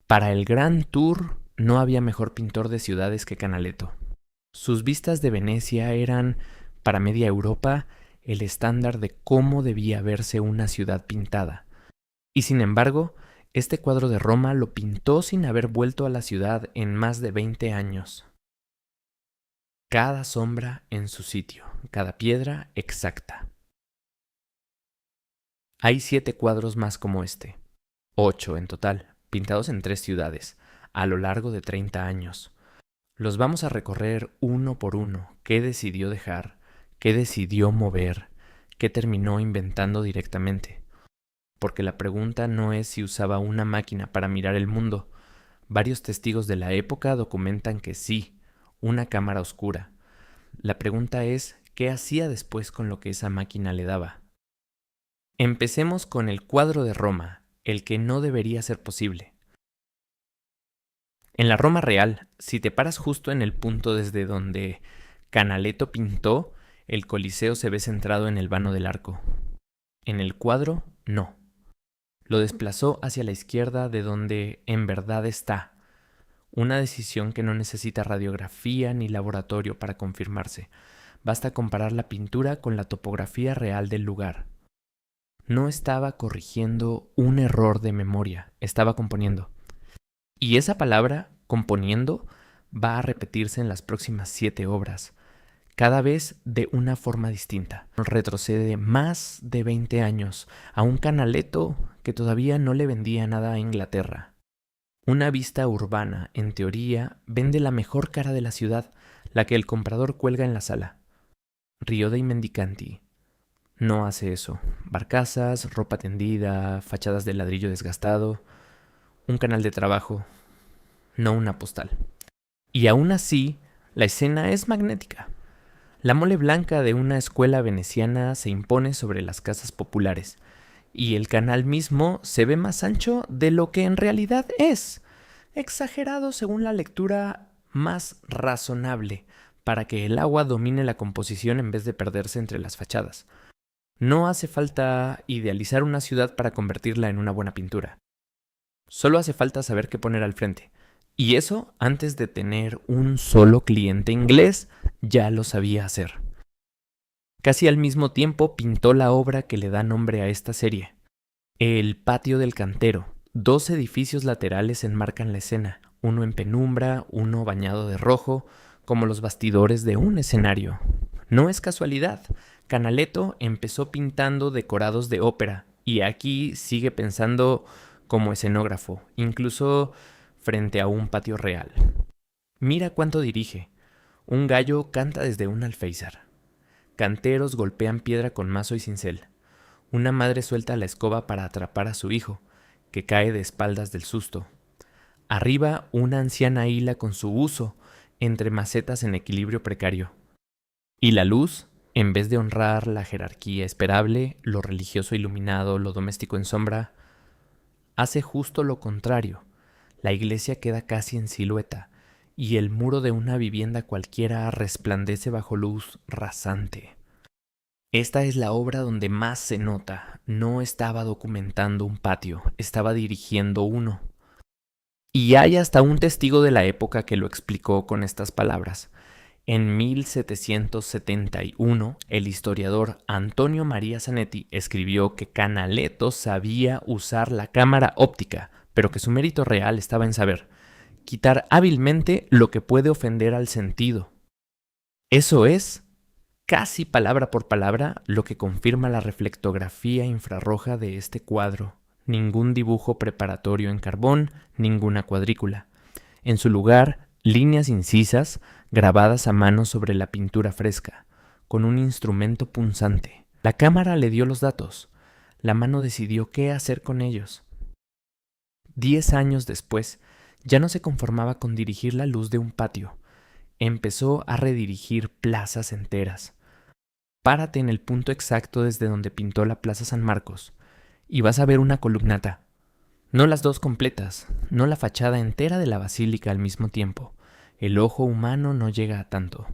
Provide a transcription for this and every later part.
Para el Gran Tour no había mejor pintor de ciudades que Canaletto. Sus vistas de Venecia eran, para media Europa, el estándar de cómo debía verse una ciudad pintada. Y sin embargo, este cuadro de Roma lo pintó sin haber vuelto a la ciudad en más de 20 años. Cada sombra en su sitio, cada piedra exacta. Hay 7 cuadros más como este, 8 en total, pintados en 3 ciudades, a lo largo de 30 años. Los vamos a recorrer uno por uno, qué decidió dejar, qué decidió mover, qué terminó inventando directamente. Porque la pregunta no es si usaba una máquina para mirar el mundo. Varios testigos de la época documentan que sí, una cámara oscura. La pregunta es, ¿qué hacía después con lo que esa máquina le daba? Empecemos con el cuadro de Roma, el que no debería ser posible. En la Roma real, si te paras justo en el punto desde donde Canaletto pintó, el Coliseo se ve centrado en el vano del arco. En el cuadro, no. Lo desplazó hacia la izquierda de donde en verdad está. Una decisión que no necesita radiografía ni laboratorio para confirmarse. Basta comparar la pintura con la topografía real del lugar. No estaba corrigiendo un error de memoria, estaba componiendo. Y esa palabra, componiendo, va a repetirse en las próximas 7 obras, cada vez de una forma distinta. Retrocede más de 20 años a un Canaletto que todavía no le vendía nada a Inglaterra. Una vista urbana, en teoría, vende la mejor cara de la ciudad, la que el comprador cuelga en la sala. Rio dei Mendicanti no hace eso. Barcazas, ropa tendida, fachadas de ladrillo desgastado, un canal de trabajo, no una postal. Y aún así, la escena es magnética. La mole blanca de una escuela veneciana se impone sobre las casas populares, y el canal mismo se ve más ancho de lo que en realidad es, exagerado según la lectura más razonable, para que el agua domine la composición en vez de perderse entre las fachadas. No hace falta idealizar una ciudad para convertirla en una buena pintura. Solo hace falta saber qué poner al frente. Y eso, antes de tener un solo cliente inglés, ya lo sabía hacer. Casi al mismo tiempo pintó la obra que le da nombre a esta serie. El Patio del Cantero. 2 edificios laterales enmarcan la escena, uno en penumbra, uno bañado de rojo, como los bastidores de un escenario. No es casualidad. Canaletto empezó pintando decorados de ópera y aquí sigue pensando como escenógrafo, incluso frente a un patio real. Mira cuánto dirige. Un gallo canta desde un alféizar. Canteros golpean piedra con mazo y cincel. Una madre suelta la escoba para atrapar a su hijo, que cae de espaldas del susto. Arriba, una anciana hila con su uso entre macetas en equilibrio precario. Y la luz, en vez de honrar la jerarquía esperable, lo religioso iluminado, lo doméstico en sombra, hace justo lo contrario. La iglesia queda casi en silueta, y el muro de una vivienda cualquiera resplandece bajo luz rasante. Esta es la obra donde más se nota. No estaba documentando un patio, estaba dirigiendo uno. Y hay hasta un testigo de la época que lo explicó con estas palabras. En 1771, el historiador Antonio María Zanetti escribió que Canaletto sabía usar la cámara óptica, pero que su mérito real estaba en saber quitar hábilmente lo que puede ofender al sentido. Eso es, casi palabra por palabra, lo que confirma la reflectografía infrarroja de este cuadro. Ningún dibujo preparatorio en carbón, ninguna cuadrícula. En su lugar, líneas incisas grabadas a mano sobre la pintura fresca, con un instrumento punzante. La cámara le dio los datos. La mano decidió qué hacer con ellos. 10 años después, ya no se conformaba con dirigir la luz de un patio. Empezó a redirigir plazas enteras. Párate en el punto exacto desde donde pintó la Plaza San Marcos, y vas a ver una columnata. No las 2 completas, no la fachada entera de la basílica al mismo tiempo. El ojo humano no llega a tanto.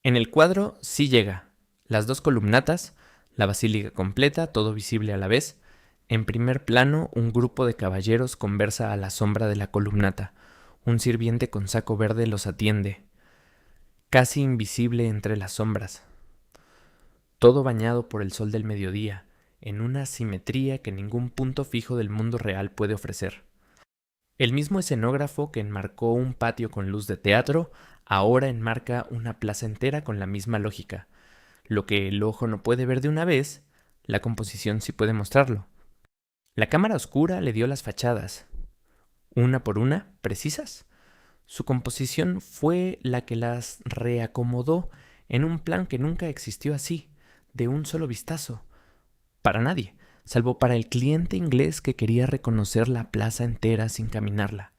En el cuadro sí llega. Las 2 columnatas, la basílica completa, todo visible a la vez, En primer plano, un grupo de caballeros conversa a la sombra de la columnata. Un sirviente con saco verde los atiende, casi invisible entre las sombras. Todo bañado por el sol del mediodía, en una simetría que ningún punto fijo del mundo real puede ofrecer. El mismo escenógrafo que enmarcó un patio con luz de teatro, ahora enmarca una plaza entera con la misma lógica. Lo que el ojo no puede ver de una vez, la composición sí puede mostrarlo. La cámara oscura le dio las fachadas, una por una, precisas. Su composición fue la que las reacomodó en un plan que nunca existió así, de un solo vistazo. Para nadie, salvo para el cliente inglés que quería reconocer la plaza entera sin caminarla.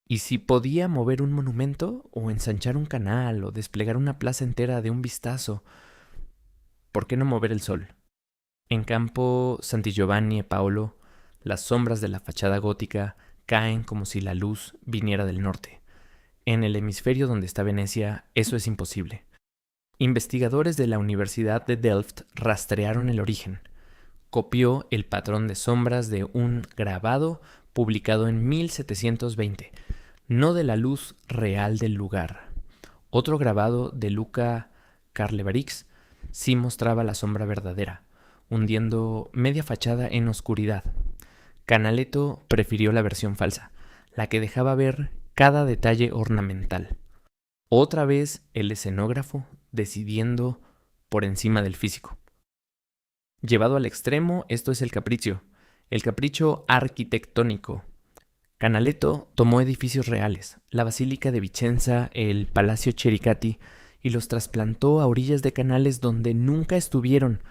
Y si podía mover un monumento, o ensanchar un canal, o desplegar una plaza entera de un vistazo, ¿por qué no mover el sol? En Campo Santi Giovanni e Paolo, las sombras de la fachada gótica caen como si la luz viniera del norte. En el hemisferio donde está Venecia, eso es imposible. Investigadores de la Universidad de Delft rastrearon el origen. Copió el patrón de sombras de un grabado publicado en 1720, no de la luz real del lugar. Otro grabado de Luca Carlevarix sí mostraba la sombra verdadera, hundiendo media fachada en oscuridad. Canaletto prefirió la versión falsa, la que dejaba ver cada detalle ornamental. Otra vez el escenógrafo decidiendo por encima del físico. Llevado al extremo, esto es el capricho arquitectónico. Canaletto tomó edificios reales, la Basílica de Vicenza, el Palacio Chericati, y los trasplantó a orillas de canales donde nunca estuvieron,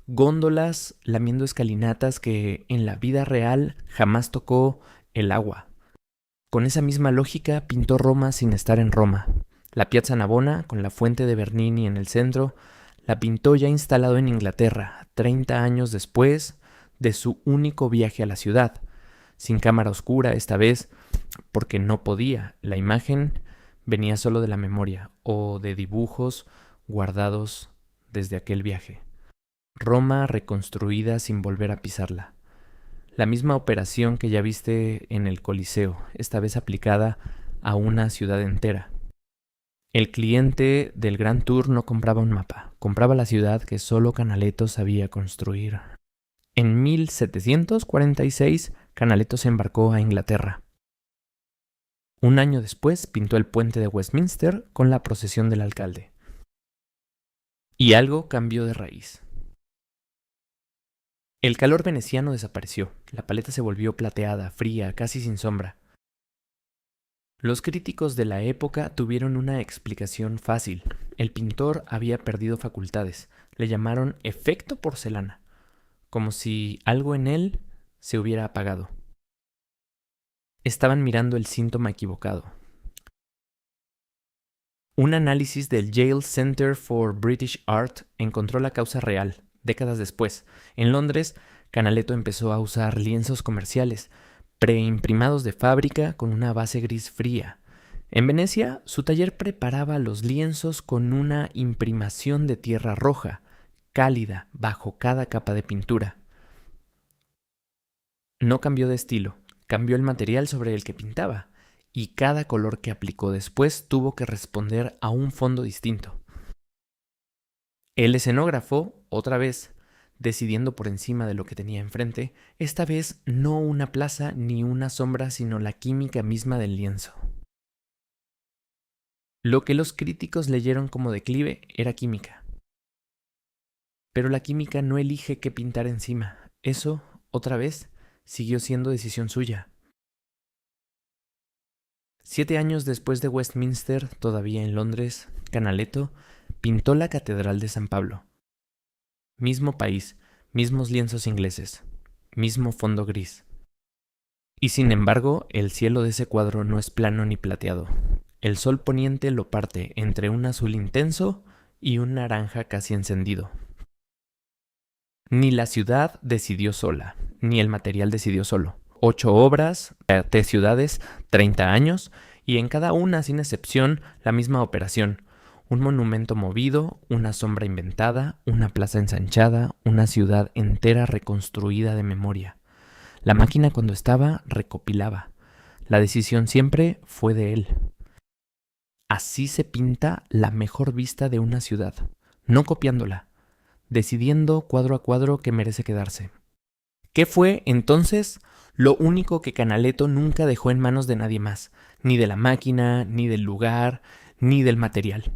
góndolas lamiendo escalinatas que en la vida real jamás tocó el agua. Con esa misma lógica pintó Roma sin estar en Roma. La Piazza Navona, con la fuente de Bernini en el centro, la pintó ya instalado en Inglaterra, 30 años después de su único viaje a la ciudad, sin cámara oscura esta vez, porque no podía. La imagen venía solo de la memoria o de dibujos guardados desde aquel viaje. Roma reconstruida sin volver a pisarla. La misma operación que ya viste en el Coliseo, esta vez aplicada a una ciudad entera. El cliente del Grand Tour no compraba un mapa, compraba la ciudad que solo Canaletto sabía construir. En 1746, Canaletto se embarcó a Inglaterra. Un año después pintó el puente de Westminster con la procesión del alcalde. Y algo cambió de raíz. El calor veneciano desapareció, la paleta se volvió plateada, fría, casi sin sombra. Los críticos de la época tuvieron una explicación fácil. El pintor había perdido facultades. Le llamaron efecto porcelana, como si algo en él se hubiera apagado. Estaban mirando el síntoma equivocado. Un análisis del Yale Center for British Art encontró la causa real, décadas después. En Londres, Canaletto empezó a usar lienzos comerciales, preimprimados de fábrica con una base gris fría. En Venecia, su taller preparaba los lienzos con una imprimación de tierra roja, cálida, bajo cada capa de pintura. No cambió de estilo, cambió el material sobre el que pintaba, y cada color que aplicó después tuvo que responder a un fondo distinto. El escenógrafo, otra vez, decidiendo por encima de lo que tenía enfrente, esta vez no una plaza ni una sombra, sino la química misma del lienzo. Lo que los críticos leyeron como declive era química. Pero la química no elige qué pintar encima. Eso, otra vez, siguió siendo decisión suya. 7 años después de Westminster, todavía en Londres, Canaletto pintó la Catedral de San Pablo. Mismo país, mismos lienzos ingleses, mismo fondo gris. Y sin embargo, el cielo de ese cuadro no es plano ni plateado. El sol poniente lo parte entre un azul intenso y un naranja casi encendido. Ni la ciudad decidió sola, ni el material decidió solo. 8 obras, 3 ciudades, 30 años, y en cada una, sin excepción, la misma operación. Un monumento movido, una sombra inventada, una plaza ensanchada, una ciudad entera reconstruida de memoria. La máquina cuando estaba recopilaba. La decisión siempre fue de él. Así se pinta la mejor vista de una ciudad, no copiándola, decidiendo cuadro a cuadro que merece quedarse. ¿Qué fue, entonces, lo único que Canaletto nunca dejó en manos de nadie más? Ni de la máquina, ni del lugar, ni del material.